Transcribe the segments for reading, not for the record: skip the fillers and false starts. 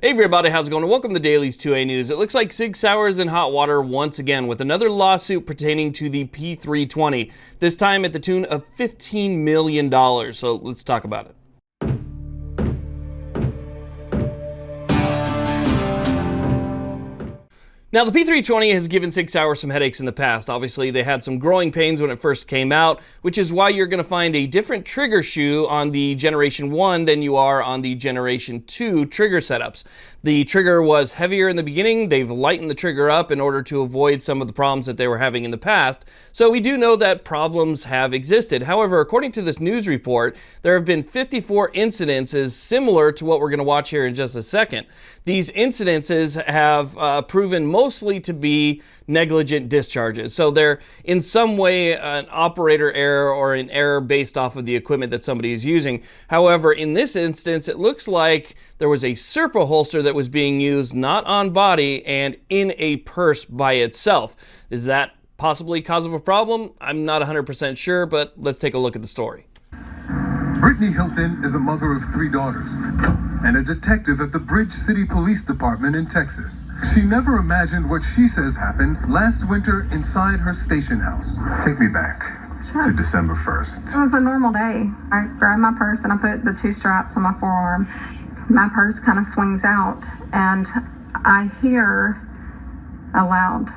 Hey everybody, how's it going? Welcome to Daily's 2A News. It looks like Sig Sauer's in hot water once again with another lawsuit pertaining to the P320, this time at the tune of $15 million. So let's talk about it. Now, the P320 has given Sig Sauer some headaches in the past. Obviously, they had some growing pains when it first came out, which is why you're going to find a different trigger shoe on the Generation 1 than you are on the Generation 2 trigger setups. The trigger was heavier in the beginning. They've lightened the trigger up in order to avoid some of the problems that they were having in the past. So we do know that problems have existed. However, according to this news report, there have been 54 incidences similar to what we're going to watch here in just a second. These incidences have proven mostly to be negligent discharges. So they're in some way an operator error or an error based off of the equipment that somebody is using. However, in this instance, it looks like there was a Serpa holster that was being used not on body and in a purse by itself. Is that possibly cause of a problem? I'm not 100% sure, but let's take a look at the story. Brittany Hilton is a mother of 3 daughters and a detective at the Bridge City Police Department in Texas. She never imagined what she says happened last winter inside her station house. Take me back to December 1st. It was a normal day. I grabbed my purse and I put the 2 straps on my forearm. My purse kind of swings out and I hear a loud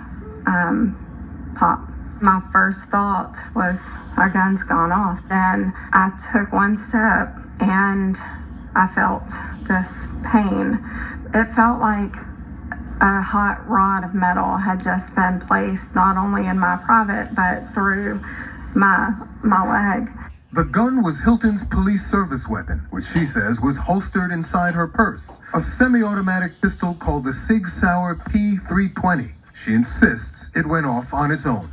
pop. My first thought was our gun's gone off. Then I took one step and I felt this pain. It felt like a hot rod of metal had just been placed not only in my private but through my leg. The gun was Hilton's police service weapon, which she says was holstered inside her purse. A semi-automatic pistol called the Sig Sauer P320. She insists it went off on its own.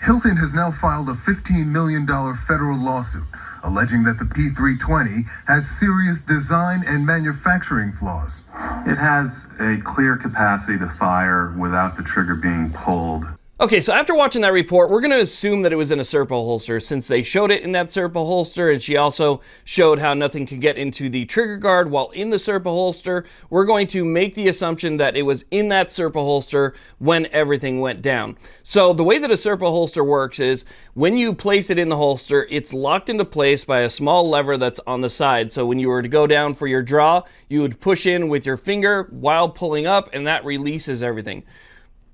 Hilton has now filed a $15 million federal lawsuit, alleging that the P320 has serious design and manufacturing flaws. It has a clear capacity to fire without the trigger being pulled. Okay, so after watching that report, we're going to assume that it was in a Serpa holster since they showed it in that Serpa holster, and she also showed how nothing could get into the trigger guard while in the Serpa holster. We're going to make the assumption that it was in that Serpa holster when everything went down. So the way that a Serpa holster works is when you place it in the holster, it's locked into place by a small lever that's on the side. So when you were to go down for your draw, you would push in with your finger while pulling up, and that releases everything.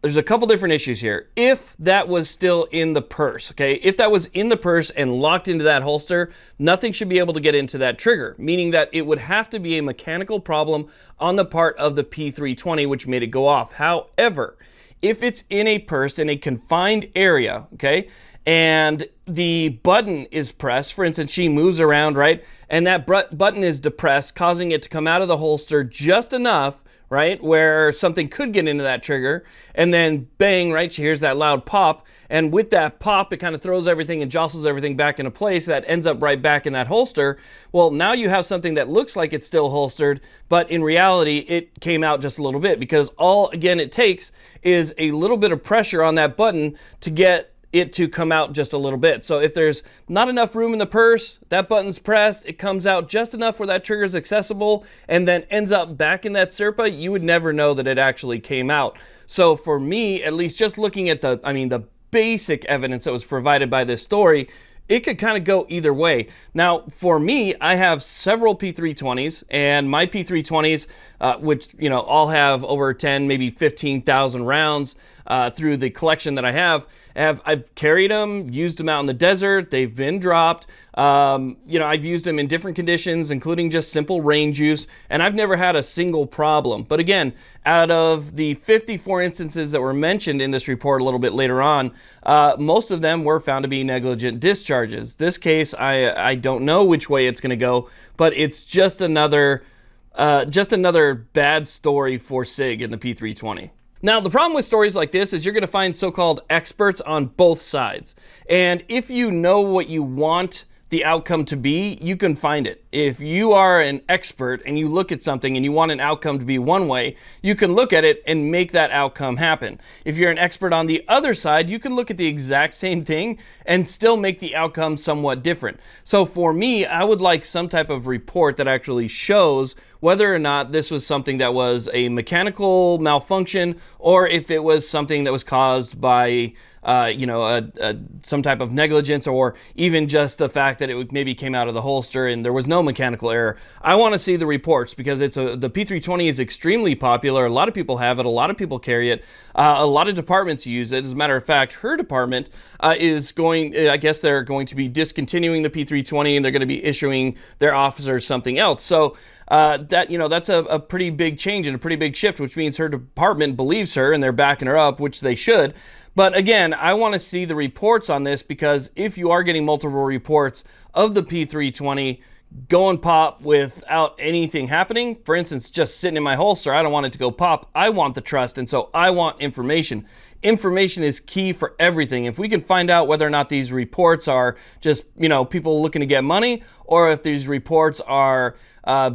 There's a couple different issues here. If that was still in the purse, okay, if that was in the purse and locked into that holster, nothing should be able to get into that trigger, meaning that it would have to be a mechanical problem on the part of the P320, which made it go off. However, if it's in a purse in a confined area, okay, and the button is pressed, for instance, she moves around, right, and that button is depressed, causing it to come out of the holster just enough, right, where something could get into that trigger, and then bang, right, she hears that loud pop, and with that pop, it kind of throws everything and jostles everything back into place. That ends up right back in that holster. Well, now you have something that looks like it's still holstered, but in reality, it came out just a little bit, because all, again, it takes is a little bit of pressure on that button to get it to come out just a little bit. So if there's not enough room in the purse, that button's pressed, it comes out just enough where that trigger is accessible and then ends up back in that Serpa, you would never know that it actually came out. So for me, at least just looking at the basic evidence that was provided by this story, it could kind of go either way. Now, for me, I have several P320s, and my P320s, which, you know, all have over 10, maybe 15,000 rounds through the collection that I have. I've carried them, used them out in the desert. They've been dropped. You know, I've used them in different conditions, including just simple range use, and I've never had a single problem. But again, out of the 54 instances that were mentioned in this report a little bit later on, most of them were found to be negligent discharges. This case, I don't know which way it's going to go, but it's just another bad story for Sig in the P320. Now, the problem with stories like this is you're going to find so-called experts on both sides. And if you know what you want the outcome to be, you can find it. If you are an expert and you look at something and you want an outcome to be one way, you can look at it and make that outcome happen. If you're an expert on the other side, you can look at the exact same thing and still make the outcome somewhat different. So for me, I would like some type of report that actually shows whether or not this was something that was a mechanical malfunction or if it was something that was caused by some type of negligence, or even just the fact that it maybe came out of the holster and there was no mechanical error. I want to see the reports, because the P320 is extremely popular. A lot of people have it. A lot of people carry it. A lot of departments use it. As a matter of fact, her department is going, I guess they're going to be discontinuing the P320 and they're going to be issuing their officers something else. So that's a pretty big change and a pretty big shift, which means her department believes her and they're backing her up, which they should. But again, I want to see the reports on this, because if you are getting multiple reports of the P320 going pop without anything happening, for instance, just sitting in my holster, I don't want it to go pop. I want the trust, and so I want information. Information is key for everything. If we can find out whether or not these reports are just, people looking to get money, or if these reports are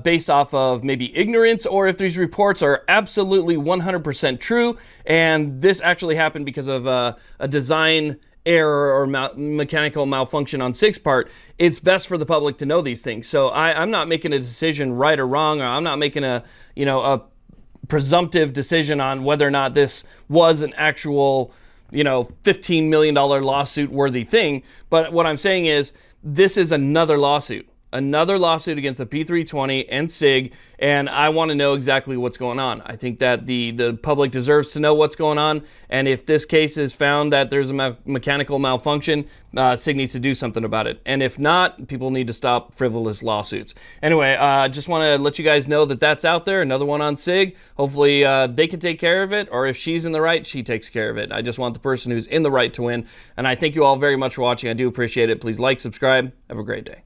based off of maybe ignorance, or if these reports are absolutely 100% true, and this actually happened because of a design error or mechanical malfunction on SIG's part, it's best for the public to know these things. So I'm not making a decision right or wrong, or I'm not making a presumptive decision on whether or not this was an actual, $15 million lawsuit worthy thing. But what I'm saying is, this is another lawsuit against the P320 and SIG, and I want to know exactly what's going on. I think that the public deserves to know what's going on, and if this case is found that there's a mechanical malfunction, SIG needs to do something about it. And if not, people need to stop frivolous lawsuits. Anyway, just want to let you guys know that that's out there, another one on SIG. Hopefully they can take care of it, or if she's in the right, she takes care of it. I just want the person who's in the right to win, and I thank you all very much for watching. I do appreciate it. Please like, subscribe. Have a great day.